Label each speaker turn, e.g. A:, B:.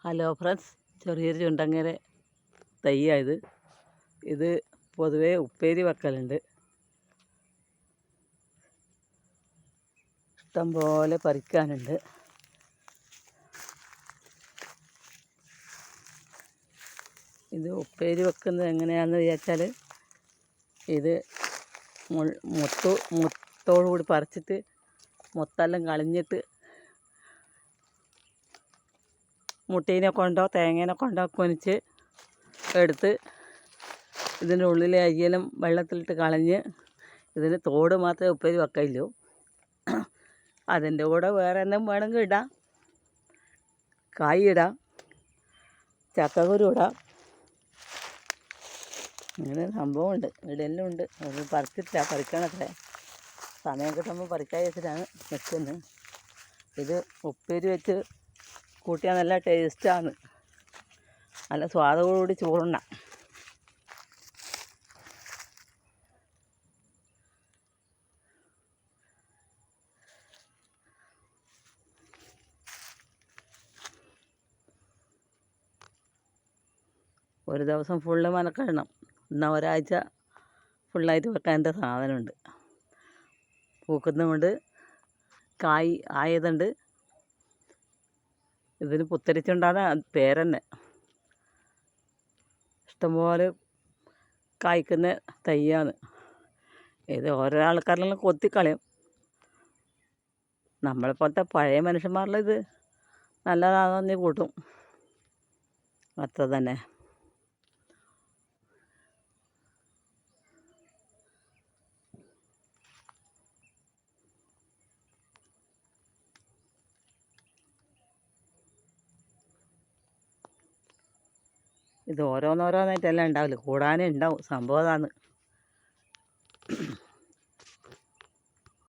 A: Hello friends, ചെറിയൊരു ചുണ്ടങ്ങര തൈയായത്. ഇത് പൊതുവേ ഉപ്പേരി വെക്കലുണ്ട്. ഇഷ്ടം പോലെ പറിക്കാനുണ്ട്. ഇത് ഉപ്പേരി വെക്കുന്നത് എങ്ങനെയാണെന്ന് വിചാരിച്ചാൽ, ഇത് മുത്തോടുകൂടി പറിച്ചിട്ട് മൊത്തെല്ലാം കളഞ്ഞിട്ട് മുട്ടീനെ കൊണ്ടോ തേങ്ങേനെ കൊണ്ടോ കൊനിച്ച് എടുത്ത് ഇതിൻ്റെ ഉള്ളിലെ അരിയെല്ലാം വെള്ളത്തിലിട്ട് കളഞ്ഞ് ഇതിന് തോട് മാത്രമേ ഉപ്പേരി വെക്കയില്ലൂ. അതിൻ്റെ കൂടെ വേറെ എന്തെങ്കിലും വേണമെങ്കിൽ ഇടാം. കായ് ഇടാം, ചക്കക്കുരു ഇടാം. അങ്ങനെ സംഭവമുണ്ട്. ഇടെല്ലാം ഉണ്ട്. അത് പറിച്ചിട്ടില്ല, പറിക്കണത്രേ. സമയം കിട്ടുമ്പോൾ പറിക്കാൻ വെച്ചിട്ടാണ് വെക്കുന്നത്. ഇത് ഉപ്പേരി വെച്ച് കൂട്ടിയാൽ നല്ല ടേസ്റ്റാണ്. നല്ല സ്വാദോടുകൂടി ചോറുണ്ണാം. ഒരു ദിവസം ഫുള്ള് മനക്കിടണം. എന്നാൽ ഒരാഴ്ച ഫുള്ളായിട്ട് വെക്കാൻ എൻ്റെ സാധനമുണ്ട്. പൂക്കുന്നുമുണ്ട്, കായ് ആയതുണ്ട്. ഇതിന് പുത്തരിച്ചുണ്ടാകുന്ന പേരെന്നെ. ഇഷ്ടംപോലെ കായ്ക്കുന്ന തൈയാണ് ഇത്. ഓരോ ആൾക്കാരെല്ലാം കൊത്തിക്കളയും. നമ്മളെപ്പോലത്തെ പഴയ മനുഷ്യന്മാരെല്ലാം ഇത് നല്ലതാണെന്ന് കൂട്ടും, അത്ര തന്നെ. ഇത് ഓരോന്നോരോന്നായിട്ടെല്ലാം ഉണ്ടാവില്ല, കൂടാനേ ഉണ്ടാവും. സംഭവം അതാണ്.